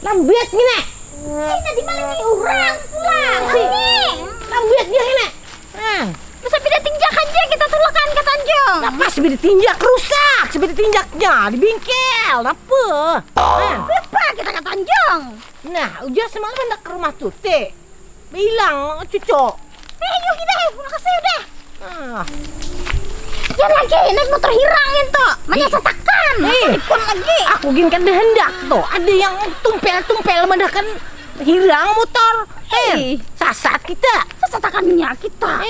Lambiat gini. Tadi malam ini orang pulang. Lambiat dia gini. Masa beda tinjak aja kita tulakan ke Tanjung. Apa sih ditinjak rusak? Sebeda tinjaknya di bengkel. Apa? Lupa kita ke Tanjung. Nah, ujar semalam hendak ke rumah Tuti. Bilang cucu. Yuk kita pulang kasih udah. Ah. Ya lagi naik motor hirangin tuh. Menyesatakan. Ikut lagi. Aku gini kan hendak tuh. Ada yang tumpel-tumpel mendahkan hilang motor. Sasat kita. Sesatakannya kita.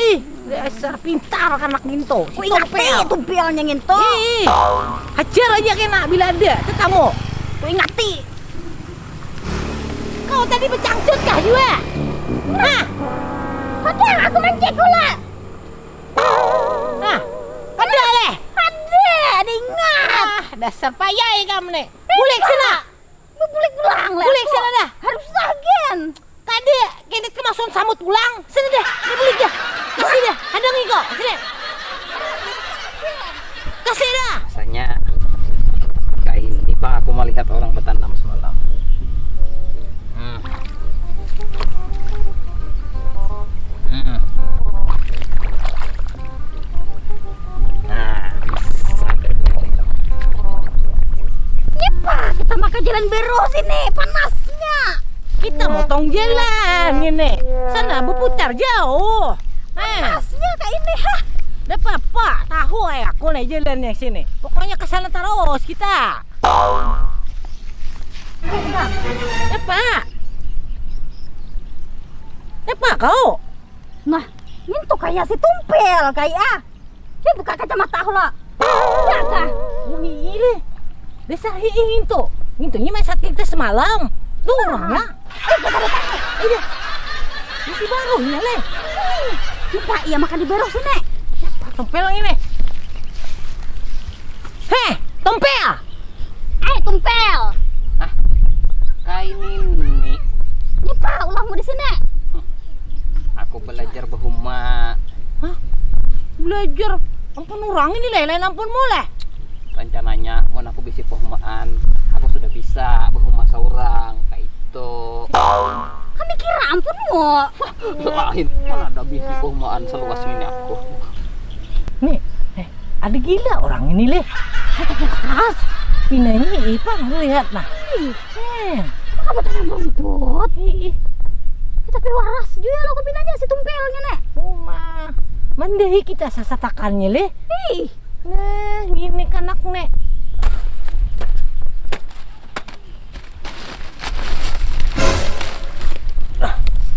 Dasar pintar anak ginto. Ku ingati tumpelnya nginto. Hajar aja kena bila ada tetamu. Ku ingati. Kau tadi bercangcut kah juga? Hah? Ada aku mancing pula. Hah? Ada leh? Ada ingat. Dasar payah kamu nih. Bulik sana. Bulik pulang lah. Bulik sana dah. Harus sagen. Kade, kini kemasukan samut pulang. Sini dah, ini bulik dah. Kasih dah, ada ngiko. Sini. Kasih dah. Rasanya kayak ini Pak, aku melihat orang bertanam semalam. Kita makan jalan beru sini, panasnya. Kita motong jalan ini. Sana berputar jauh. Panasnya kayak ini, Dapat apa? Tahu aku naik jalannya sini. Pokoknya ke sana terus kita. Apa? Apa kau? Nah, itu kayak si tumpel kayak Dia buka kacamata lah. Ya kah? Ini desa ingin tuh. Intunya masa kita semalam. Tuh orangnya. Ini masih barunya leh. Kita iya makan di beru sini. Tompel ini. Heh, tompel. Tumpel. Kayak ini. Ini Pak, ulahmu di sini. Aku belajar berhuma. Hah? Belajar? Ampun orang ini leh, lain ampun mulai. Rencananya mau aku bisi pehumaan, aku sudah bisa berhuma seorang kayak itu. Kami kira ampunmu. Lain, mana ada bisi pehumaan seluas ini aku. Nih, ada gila orang ini leh. Tapi keras. Pina ini Ipang lihat nah. Kamu tanam rumput. Tapi waras juga lo kepinanya si tumpelnya nek. Uma, mandahi kita sasatakannya leh. Nah, gini kanak nek.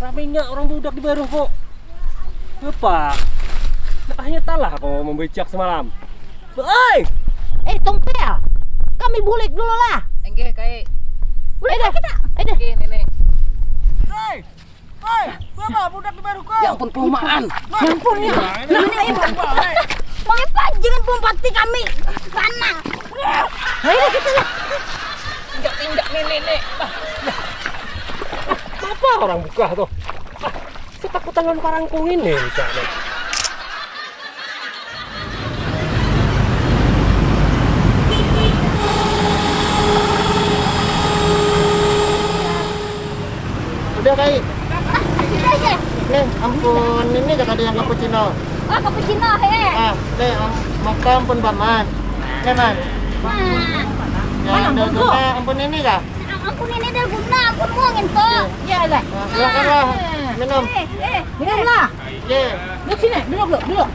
Ramainya orang budak di baru kok. Apa? Hanya talah kau membecak semalam. Oi! Tompel, kami bulik dulu lah. Enggak kayak. Bulik dah kita. Oke, nenek. Hei! Hei! Bapak budak di baru kau. Ya ampun pehumaan. Ya ampun ya. Mau jangan pompati kami. Sana. Ayo kita lah. Injak nenek. Apa orang buka tuh? Setakutan dengan parangkung ini misalnya. Udah Kai. Sudah aja. Nih, ampun ini gak ada yang cappuccino. Oh, cappuccino Nih, makan ampun paman. Nih man. Ya, ada guna ampun ini kah? Ampun ini dah guna, ampun muangin tuh. Ya lah. Silakanlah minum. Minum lah. Ye. Duduk sini, duduk.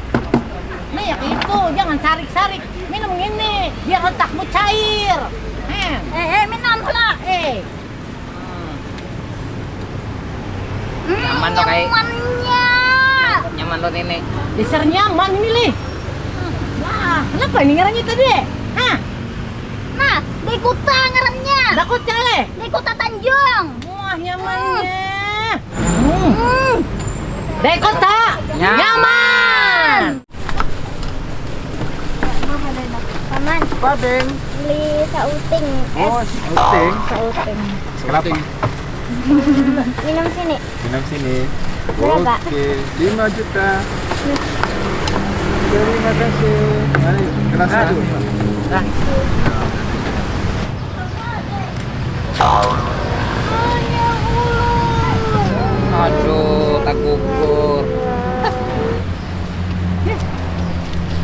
Nih yang itu jangan sarik-sarik. Minum ini biar otakmu cair. Minum pula. Nyaman tuh kayak. Nyamannya. Nyaman tuh nenek. Dasar nyaman ini lih. Wah, kenapa ini ngarangnya tadi? Hah? Nah, di Kuta ngarannya. Takut cale. Di Kuta Tanjung. Wah, nyamannya. Dekota nyaman. Man. Padeng. Beli sauting. Oh, sauting. Sauting. Kenapa? Minum sini. Minum sini. Berapa? Oke, 5 juta. Terima kasih. Mari, gelasnya. Nah, aduh, tak gugur.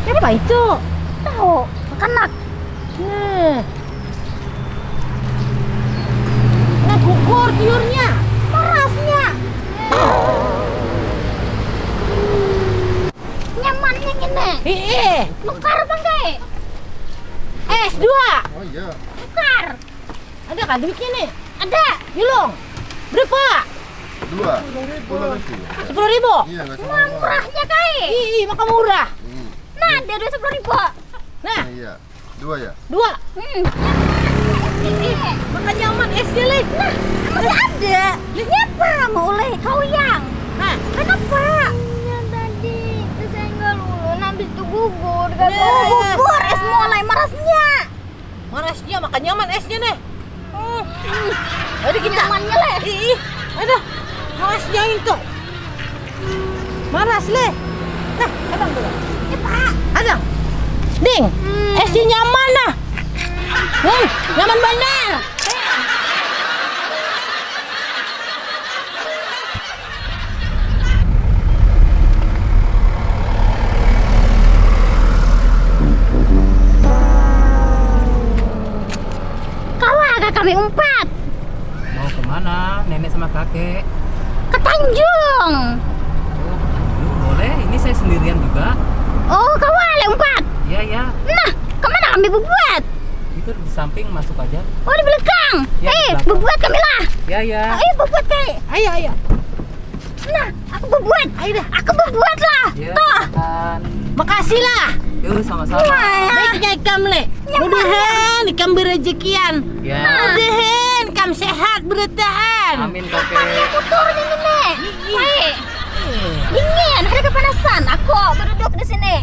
Apa itu? Tahu, kanak. Nih. Nah, gugur tiurnya. Parasnya. Nyamannya gini. Nukar apa enggak? S2. Oh iya. Nukar. Ada kan duitnya nih? Ada. Yulong. Berapa? 2. 10 lebih. 10.000. Iya, enggak Cuma sama. murahnya kai. Maka murah. Nah, ada 10.000. Nah, Iya. 2 ya? 2. Ini. Maka nyaman S-nya, Le. Nah, masih ada. Kenapa mau oleh kau yang? Hah? Kenapa? Ya tadi kesenggol ulun habis itu gugur. Ya. Gugur es mulai marasnya. Marasnya maka nyaman S-nya nih. Ada kita. Nyamannya Le. Ada. Marasnya itu. Maras, Le. Nah, kadang dulu. Ya Pak. Ada. Ding. S-nya nyaman nah. Nyaman benar. Kau agak kami umpat Mau kemana? Nenek sama kakek? ke Tanjung. Boleh, ini saya sendirian juga. Oh, kau ale umpat. Iya, ya. Nah, kemana kami berbuat? Itu di samping masuk aja. Oh, di belakang. Ya, di belakang. Berbuat kami lah. Ya, ya. Ayo berbuat kai. Ayo. Nah, aku berbuat. Ayo dah. Aku berbuat lah. Ya, Toh. silakan. Makasih lah. Yuk, sama-sama. Baiknya ikam, Le. Mudahan ikam berezekian. Ya. Mudahan ikam sehat bertahan. Amin, kakek. Motor ini nih. Kai. Dingin, ada kepanasan. Aku berduduk di sini.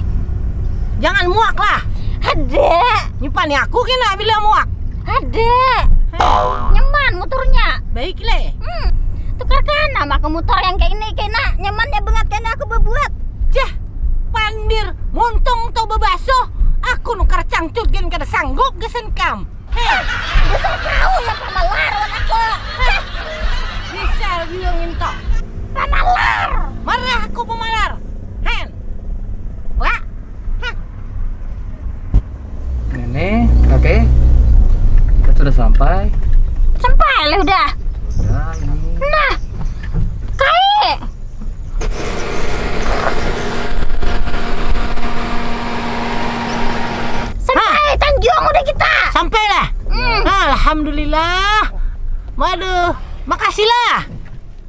Jangan muak lah. Ada. Nyimpan ya aku kena bila muak. Ada. Nyaman motornya. Baik, Le. Tukarkan nama ke motor yang kayak ini kena nyamannya banget karena aku berbuat. Jah, pandir, montong tau bebaso. Aku nukar cangcut gen kada sanggup gesen kam. Besar kau yang pamalar aku. Bisa bilangin toh. Pamalar. Marah aku pemalar. Hen. Wah. Nenek, kakek. Kita sudah sampai. Sampai lah udah. Udah, ini. Nah, kai. Sampai Tanjung udah kita. Sampai lah. Alhamdulillah. Waduh, makasih lah.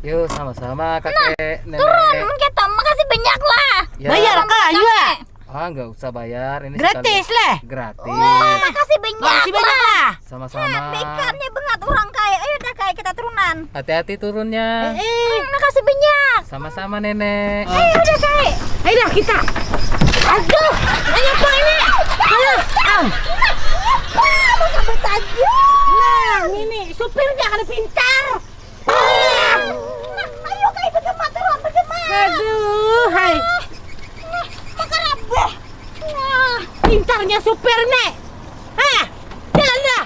Yuk, sama-sama, kakek, nenek. Turun, kita makasih banyak lah. Ya. Bayar kah juga? Ah, nggak usah bayar. Ini Gratis sekali- lah. Gratis. Oh, makasih banyak Makasih banyak lah. lah. Sama-sama. Ikannya banget orang kaya. Ayo dah kaya kita turunan. Hati-hati turunnya. Makasih banyak. Sama-sama, nenek. Ayo udah kaya. Ayo dah kita. Aduh, ayo apa ini? Ayo, Mau sampai Tanjung. Nah, ini supirnya kan pintar. Ayo kaya bergema turun bergema. Aduh, hai. Makan apa? Nah, Pintarnya supir nek. Jalan dah.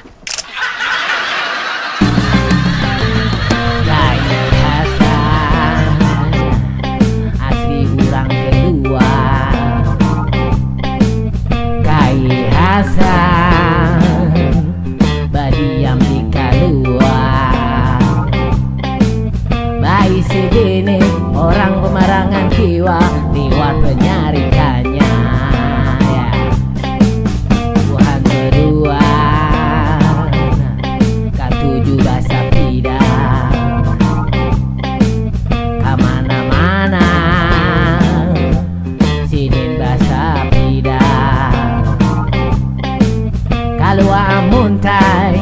Gaya Hasan asli orang kedua. Gaya Hasan badiam di keluar. Bayi segini orang pemarangan jiwa lewat penyarikannya. Ya. Tuhan berdua K7 bahasa pidang Kamana-mana Sinin bahasa pidang Kalau amuntai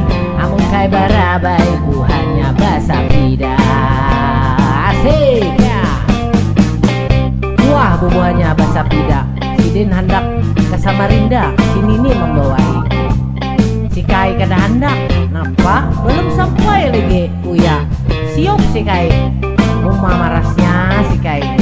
barabai buahnya bahasa pidang. Asik ya. Wah buahnya bahasa pidang. Idin hendak ke Samarinda, si Nini membawai. Si Kai kada hendak, napa belum sampai lagi Uya. Siok si Kai, rumah marasnya si Kai.